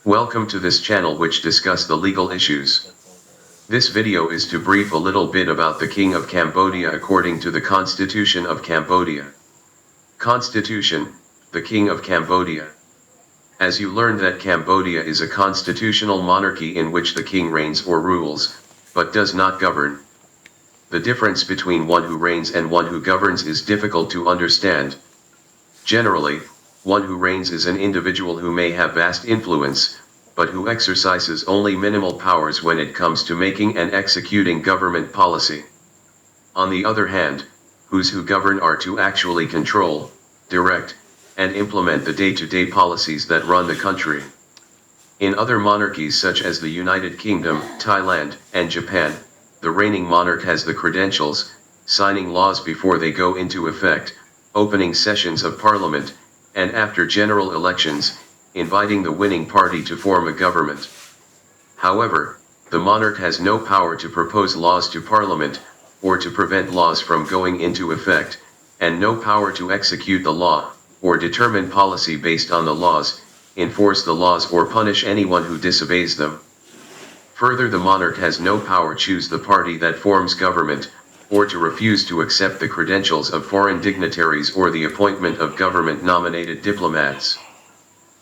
Welcome to this channel which discuss the legal issues. This video is to brief a little bit about the King of Cambodia according to the Constitution of Cambodia. Constitution, the King of Cambodia. As you learned that Cambodia is a constitutional monarchy in which the king reigns or rules, but does not govern. The difference between one who reigns and one who governs is difficult to understand. Generally, one who reigns is an individual who may have vast influence, but who exercises only minimal powers when it comes to making and executing government policy. On the other hand, those who govern are to actually control, direct, and implement the day-to-day policies that run the country. In other monarchies such as the United Kingdom, Thailand, and Japan, the reigning monarch has the credentials, signing laws before they go into effect, opening sessions of parliament, and after general elections, inviting the winning party to form a government. However, the monarch has no power to propose laws to parliament, or to prevent laws from going into effect, and no power to execute the law, or determine policy based on the laws, enforce the laws or punish anyone who disobeys them. Further, the monarch has no power to choose the party that forms government, or to refuse to accept the credentials of foreign dignitaries or the appointment of government-nominated diplomats.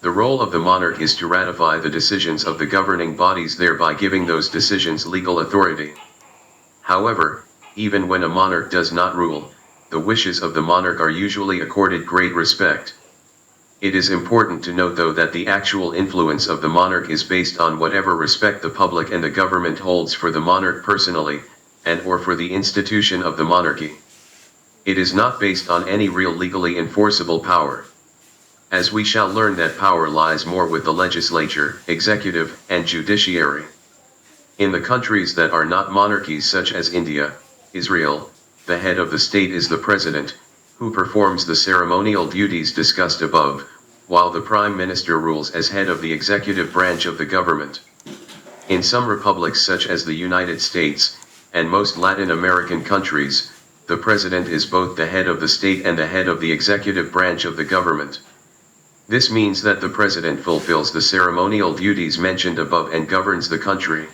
The role of the monarch is to ratify the decisions of the governing bodies, thereby giving those decisions legal authority. However, even when a monarch does not rule, the wishes of the monarch are usually accorded great respect. It is important to note though that the actual influence of the monarch is based on whatever respect the public and the government holds for the monarch personally, and or for the institution of the monarchy. It is not based on any real legally enforceable power. As we shall learn that power lies more with the legislature, executive, and judiciary. In the countries that are not monarchies such as India, Israel, the head of the state is the president, who performs the ceremonial duties discussed above, while the prime minister rules as head of the executive branch of the government. In some republics such as the United States, and most Latin American countries, the president is both the head of the state and the head of the executive branch of the government. This means that the president fulfills the ceremonial duties mentioned above and governs the country.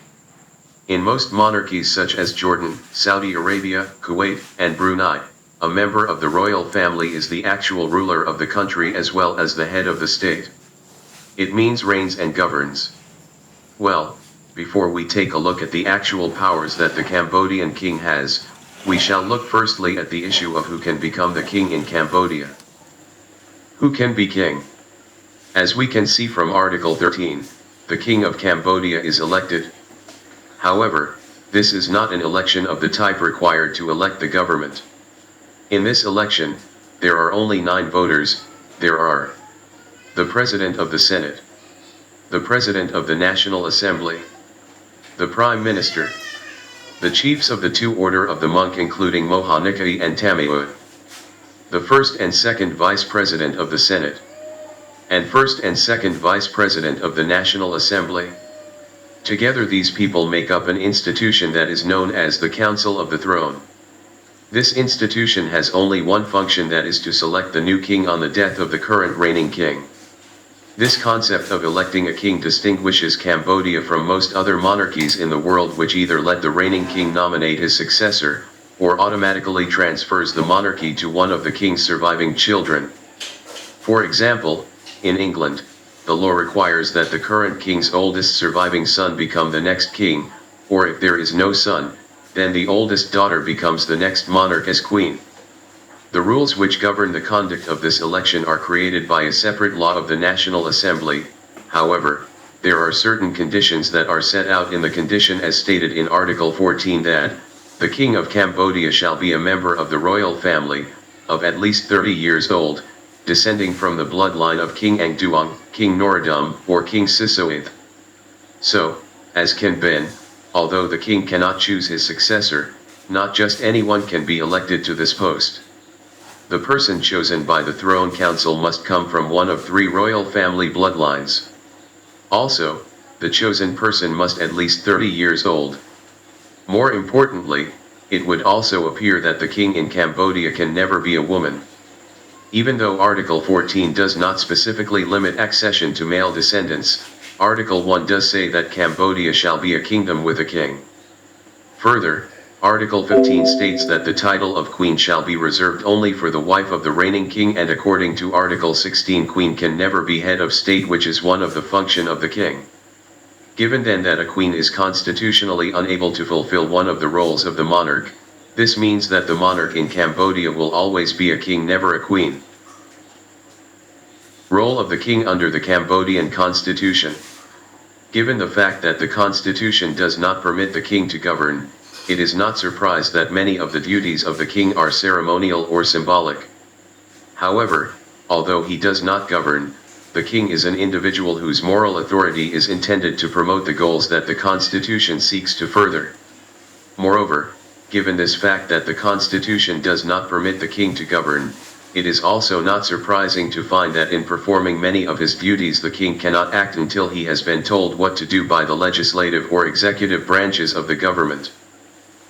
In most monarchies such as Jordan, Saudi Arabia, Kuwait, and Brunei, a member of the royal family is the actual ruler of the country as well as the head of the state. It means reigns and governs. Well, before we take a look at the actual powers that the Cambodian king has, we shall look firstly at the issue of who can become the king in Cambodia. Who can be king? As we can see from Article 13, the King of Cambodia is elected. However, this is not an election of the type required to elect the government. In this election, there are only 9 voters. There are the President of the Senate, the President of the National Assembly, the Prime Minister, the Chiefs of the 2 Order of the Monk including Mohanikai and Tamiud, the First and Second Vice President of the Senate, and First and Second Vice President of the National Assembly. Together these people make up an institution that is known as the Council of the Throne. This institution has only one function, that is to select the new king on the death of the current reigning king. This concept of electing a king distinguishes Cambodia from most other monarchies in the world, which either let the reigning king nominate his successor, or automatically transfers the monarchy to one of the king's surviving children. For example, in England, the law requires that the current king's oldest surviving son become the next king, or if there is no son, then the oldest daughter becomes the next monarch as queen. The rules which govern the conduct of this election are created by a separate law of the National Assembly. However, there are certain conditions that are set out in the condition as stated in Article 14 that the King of Cambodia shall be a member of the royal family, of at least 30 years old, descending from the bloodline of King Ang Duong, King Norodom, or King Sisoith. So, as King Ben, although the king cannot choose his successor, not just anyone can be elected to this post. The person chosen by the Throne Council must come from one of 3 royal family bloodlines. Also, the chosen person must at least 30 years old. More importantly, it would also appear that the king in Cambodia can never be a woman. Even though Article 14 does not specifically limit accession to male descendants, Article 1 does say that Cambodia shall be a kingdom with a king. Further, Article 15 states that the title of queen shall be reserved only for the wife of the reigning king, and according to Article 16, queen can never be head of state, which is one of the function of the king. Given then that a queen is constitutionally unable to fulfill one of the roles of the monarch, this means that the monarch in Cambodia will always be a king, never a queen. Role of the king under the Cambodian constitution. Given the fact that the constitution does not permit the king to govern, it is not surprised that many of the duties of the king are ceremonial or symbolic. However, although he does not govern, the king is an individual whose moral authority is intended to promote the goals that the constitution seeks to further. Moreover, given this fact that the constitution does not permit the king to govern, it is also not surprising to find that in performing many of his duties the king cannot act until he has been told what to do by the legislative or executive branches of the government.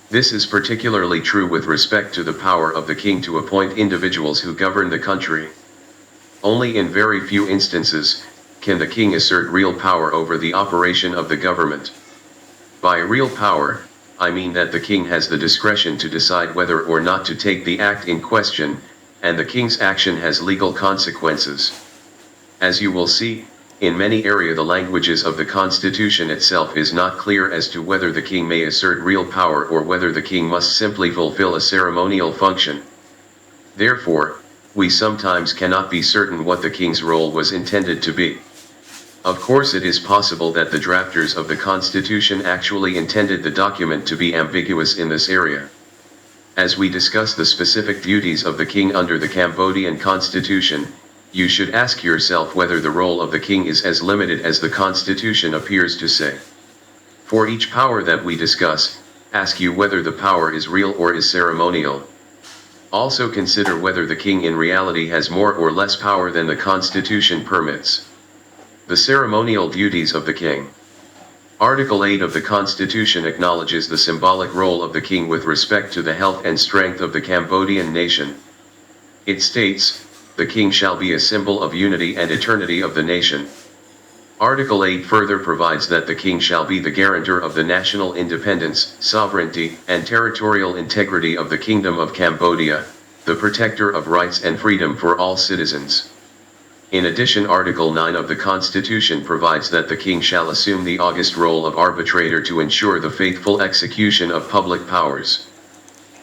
This is particularly true with respect to the power of the king to appoint individuals who govern the country. Only in very few instances can the king assert real power over the operation of the government. By real power, I mean that the king has the discretion to decide whether or not to take the act in question, and the king's action has legal consequences. As you will see, in many areas the languages of the constitution itself is not clear as to whether the king may assert real power or whether the king must simply fulfill a ceremonial function. Therefore, we sometimes cannot be certain what the king's role was intended to be. Of course, it is possible that the drafters of the constitution actually intended the document to be ambiguous in this area. As we discuss the specific duties of the king under the Cambodian constitution, you should ask yourself whether the role of the king is as limited as the constitution appears to say. For each power that we discuss, ask you whether the power is real or is ceremonial. Also consider whether the king in reality has more or less power than the constitution permits. The ceremonial duties of the king. Article 8 of the Constitution acknowledges the symbolic role of the king with respect to the health and strength of the Cambodian nation. It states, "The king shall be a symbol of unity and eternity of the nation." Article 8 further provides that the king shall be the guarantor of the national independence, sovereignty, and territorial integrity of the Kingdom of Cambodia, the protector of rights and freedom for all citizens. In addition, Article 9 of the Constitution provides that the king shall assume the august role of arbitrator to ensure the faithful execution of public powers.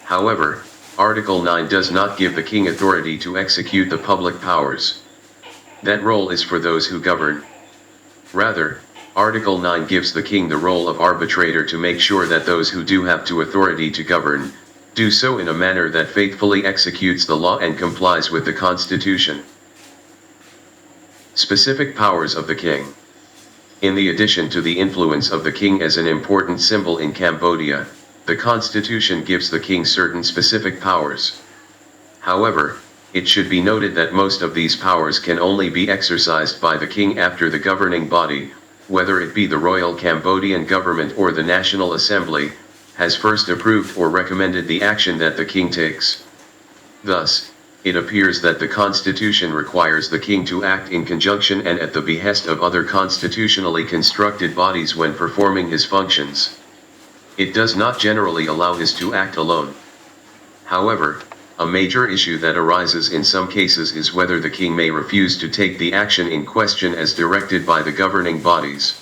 However, Article 9 does not give the king authority to execute the public powers. That role is for those who govern. Rather, Article 9 gives the king the role of arbitrator to make sure that those who do have the authority to govern, do so in a manner that faithfully executes the law and complies with the Constitution. Specific powers of the king. In the addition to the influence of the king as an important symbol in Cambodia, the Constitution gives the king certain specific powers. However, it should be noted that most of these powers can only be exercised by the king after the governing body, whether it be the Royal Cambodian government or the National Assembly, has first approved or recommended the action that the king takes. Thus, it appears that the Constitution requires the king to act in conjunction and at the behest of other constitutionally constructed bodies when performing his functions. It does not generally allow him to act alone. However, a major issue that arises in some cases is whether the king may refuse to take the action in question as directed by the governing bodies.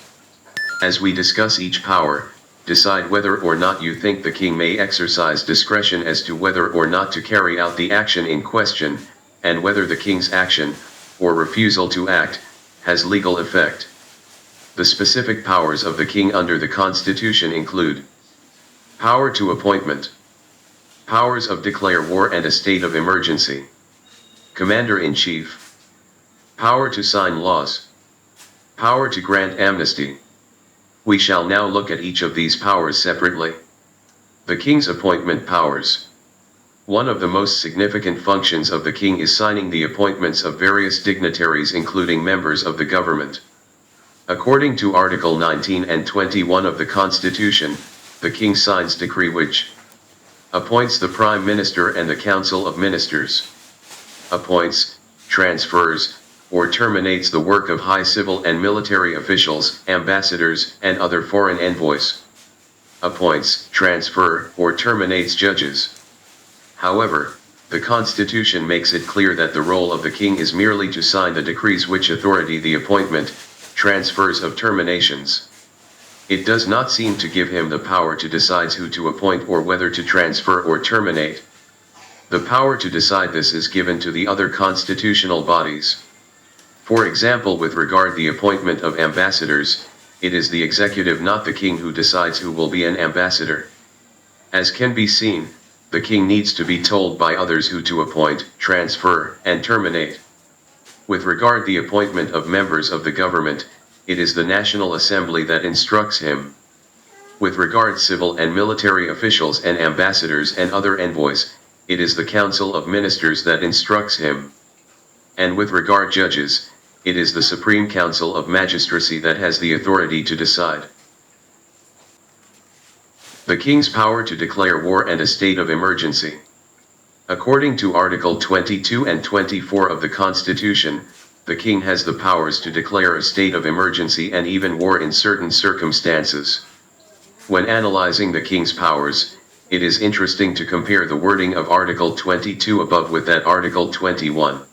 As we discuss each power, decide whether or not you think the king may exercise discretion as to whether or not to carry out the action in question, and whether the king's action, or refusal to act, has legal effect. The specific powers of the king under the Constitution include: power to appointment, powers of declare war and a state of emergency, commander-in-chief, power to sign laws, power to grant amnesty. We shall now look at each of these powers separately. The king's appointment powers. One of the most significant functions of the king is signing the appointments of various dignitaries, including members of the government. According to Article 19 and 21 of the Constitution, the king signs decree which appoints the Prime Minister and the Council of Ministers, appoints, transfers, or terminates the work of high civil and military officials, ambassadors, and other foreign envoys. Appoints, transfer, or terminates judges. However, the Constitution makes it clear that the role of the king is merely to sign the decrees which authority the appointment, transfers of terminations. It does not seem to give him the power to decide who to appoint or whether to transfer or terminate. The power to decide this is given to the other constitutional bodies. For example, with regard the appointment of ambassadors, it is the executive, not the king, who decides who will be an ambassador. As can be seen, the king needs to be told by others who to appoint, transfer, and terminate. With regard the appointment of members of the government, it is the National Assembly that instructs him. With regard civil and military officials and ambassadors and other envoys, it is the Council of Ministers that instructs him. And with regard judges, it is the Supreme Council of Magistracy that has the authority to decide. The king's power to declare war and a state of emergency. According to Article 22 and 24 of the Constitution, the king has the powers to declare a state of emergency and even war in certain circumstances. When analyzing the king's powers, it is interesting to compare the wording of Article 22 above with that Article 21.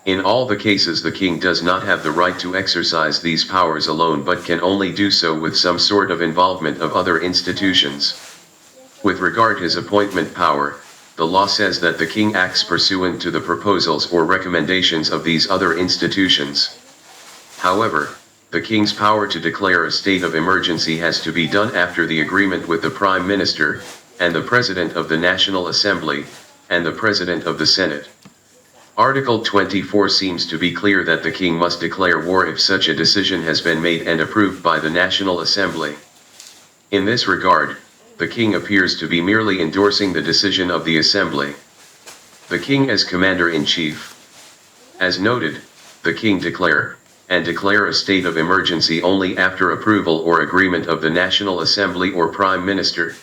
In all the cases, the king does not have the right to exercise these powers alone, but can only do so with some sort of involvement of other institutions. With regard his appointment power, the law says that the king acts pursuant to the proposals or recommendations of these other institutions. However, the king's power to declare a state of emergency has to be done after the agreement with the Prime Minister, and the President of the National Assembly, and the President of the Senate. Article 24 seems to be clear that the king must declare war if such a decision has been made and approved by the National Assembly. In this regard, the king appears to be merely endorsing the decision of the Assembly. The king as Commander-in-Chief. As noted, the king declare a state of emergency only after approval or agreement of the National Assembly or Prime Minister.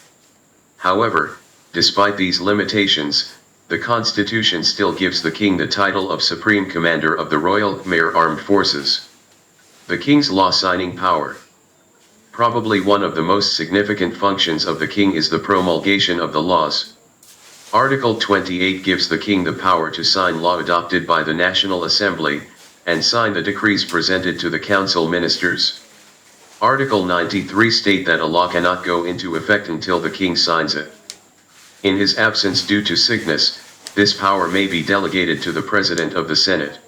However, despite these limitations, the Constitution still gives the king the title of Supreme Commander of the Royal Khmer Armed Forces. The king's law-signing power. Probably one of the most significant functions of the king is the promulgation of the laws. Article 28 gives the king the power to sign law adopted by the National Assembly, and sign the decrees presented to the council ministers. Article 93 states that a law cannot go into effect until the king signs it. In his absence due to sickness, this power may be delegated to the President of the Senate.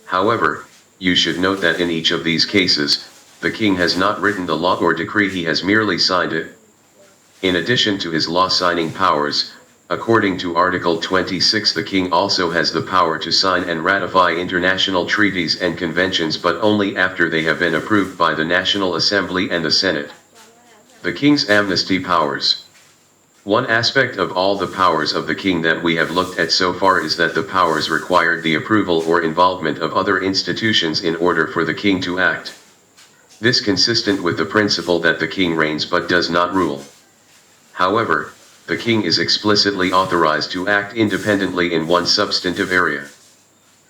However, you should note that in each of these cases, the king has not written the law or decree, he has merely signed it. In addition to his law-signing powers, according to Article 26, the king also has the power to sign and ratify international treaties and conventions, but only after they have been approved by the National Assembly and the Senate. The king's amnesty powers. One aspect of all the powers of the king that we have looked at so far is that the powers required the approval or involvement of other institutions in order for the king to act. This consistent with the principle that the king reigns but does not rule. However, the king is explicitly authorized to act independently in one substantive area.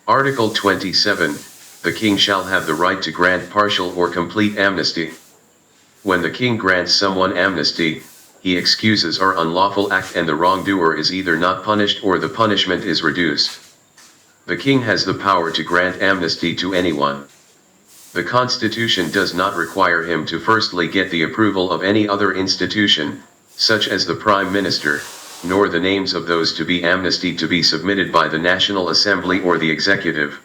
Article 27, the king shall have the right to grant partial or complete amnesty. When the king grants someone amnesty, he excuses an unlawful act and the wrongdoer is either not punished or the punishment is reduced. The king has the power to grant amnesty to anyone. The Constitution does not require him to firstly get the approval of any other institution, such as the Prime Minister, nor the names of those to be amnestied to be submitted by the National Assembly or the Executive.